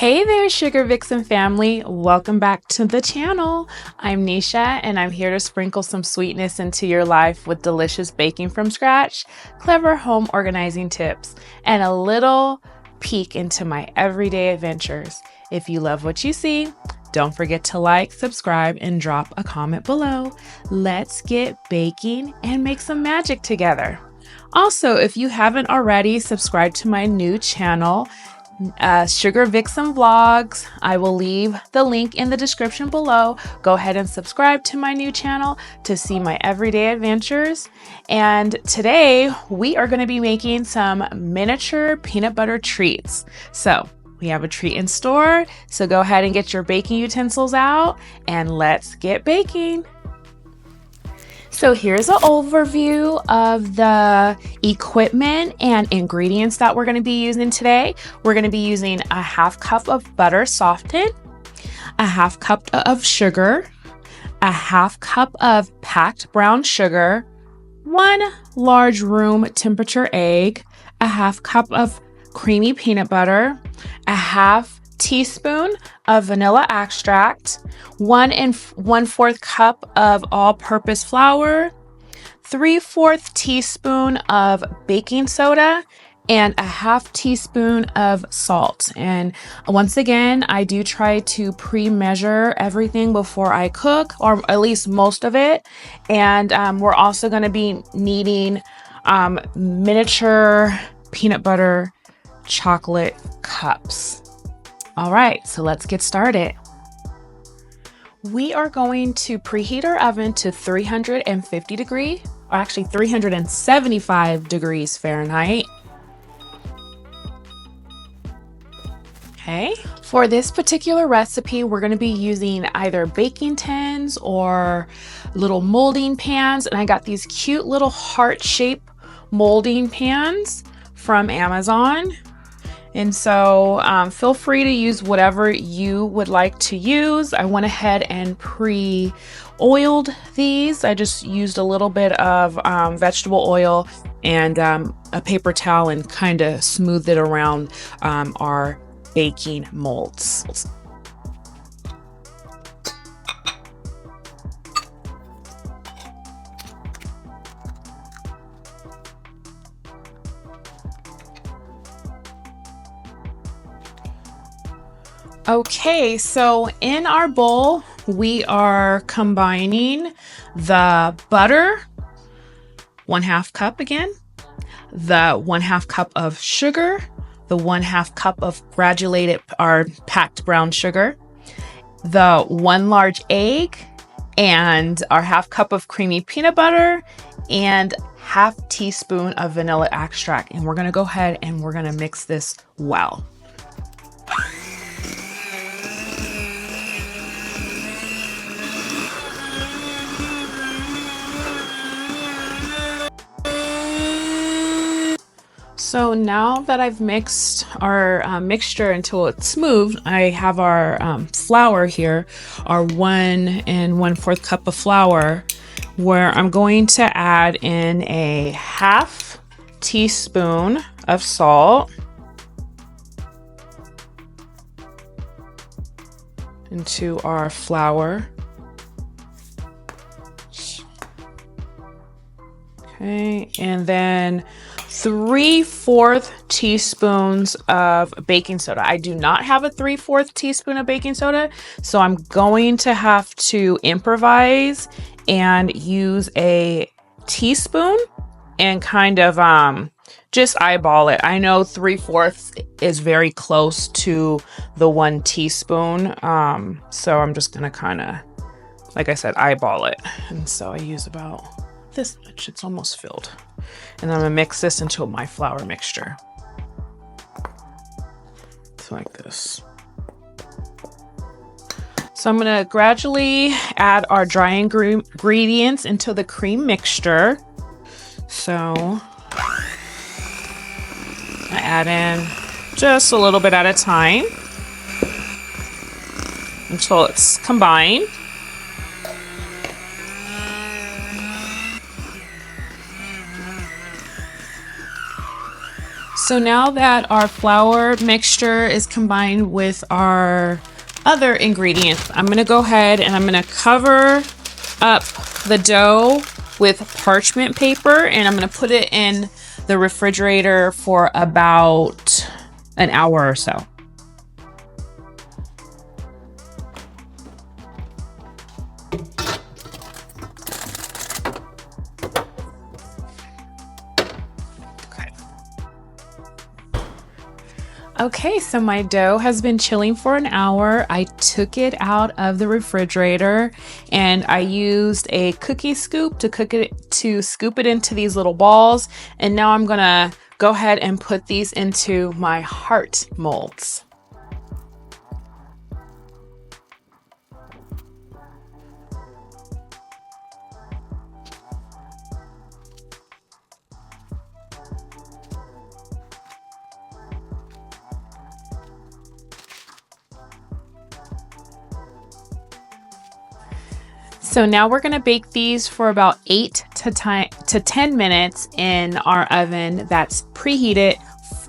Hey there, Sugar Vixen family. Welcome back to the channel. I'm Nisha, and I'm here to sprinkle some sweetness into your life with delicious baking from scratch, clever home organizing tips, and a little peek into my everyday adventures. If you love what you see, don't forget to like, subscribe, and drop a comment below. Let's get baking and make some magic together. Also, if you haven't already, subscribe to my new channel, Sugar Vixen Vlogs. I will leave the link in the description below. Go ahead and subscribe to my new channel to see my everyday adventures. And today we are going to be making some miniature peanut butter treats. So we have a treat in store. So go ahead and get your baking utensils out and let's get baking. So here's an overview of the equipment and ingredients that we're going to be using today. We're going to be using a half cup of butter softened, a half cup of sugar, a half cup of packed brown sugar, 1 large room temperature egg, a half cup of creamy peanut butter, a half teaspoon of vanilla extract, 1 1/4 cup of all-purpose flour, 3/4 teaspoon of baking soda, and a half teaspoon of salt. And once again, I do try to pre-measure everything before I cook, or at least most of it. And we're also going to be needing miniature peanut butter chocolate cups. All right, so let's get started. We are going to preheat our oven to 350 degrees, or actually 375 degrees Fahrenheit. Okay, for this particular recipe, we're going to be using either baking tins or little molding pans. And I got these cute little heart-shaped molding pans from Amazon. And so feel free to use whatever you would like to use. I went ahead and pre-oiled these. I just used a little bit of vegetable oil and a paper towel and kind of smoothed it around our baking molds. Okay, so in our bowl, we are combining the butter, 1/2 cup again, the 1/2 cup of sugar, the 1/2 cup of granulated or packed brown sugar, the 1 large egg, and our 1/2 cup of creamy peanut butter, and 1/2 teaspoon of vanilla extract. And we're gonna go ahead and we're gonna mix this well. So now that I've mixed our mixture until it's smooth, I have our flour here, our 1 1/4 cup of flour, where I'm going to add in a 1/2 teaspoon of salt into our flour. Okay, and then 3/4 teaspoons of baking soda. I do not have a 3/4 teaspoon of baking soda, so I'm going to have to improvise and use a teaspoon and kind of just eyeball it. I know 3/4 is very close to the 1 teaspoon, so I'm just gonna kind of, like I said, eyeball it. And so I use about this much. It's almost filled. And I'm gonna mix this into my flour mixture. It's like this. So I'm gonna gradually add our dry ingredients into the cream mixture. So I add in just a little bit at a time until it's combined. So now that our flour mixture is combined with our other ingredients, I'm gonna go ahead and I'm gonna cover up the dough with parchment paper, and I'm gonna put it in the refrigerator for about an hour or so. Okay, so my dough has been chilling for an hour. I took it out of the refrigerator and I used a cookie scoop to scoop it into these little balls. And now I'm gonna go ahead and put these into my heart molds. So now we're gonna bake these for about 8 to 10 minutes in our oven that's preheated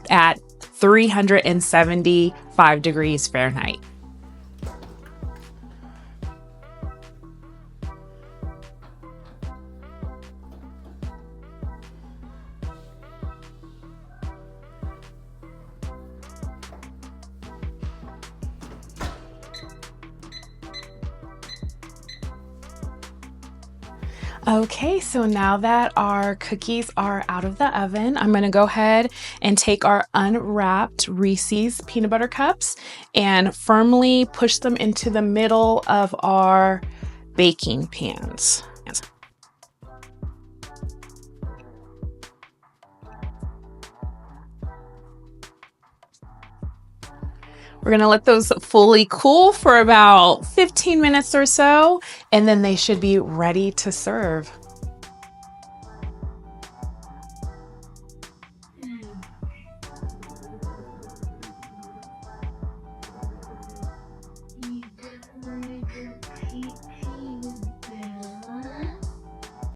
at 375 degrees Fahrenheit. Okay, so now that our cookies are out of the oven, I'm gonna go ahead and take our unwrapped Reese's peanut butter cups and firmly push them into the middle of our baking pans. We're gonna let those fully cool for about 15 minutes or so, and then they should be ready to serve.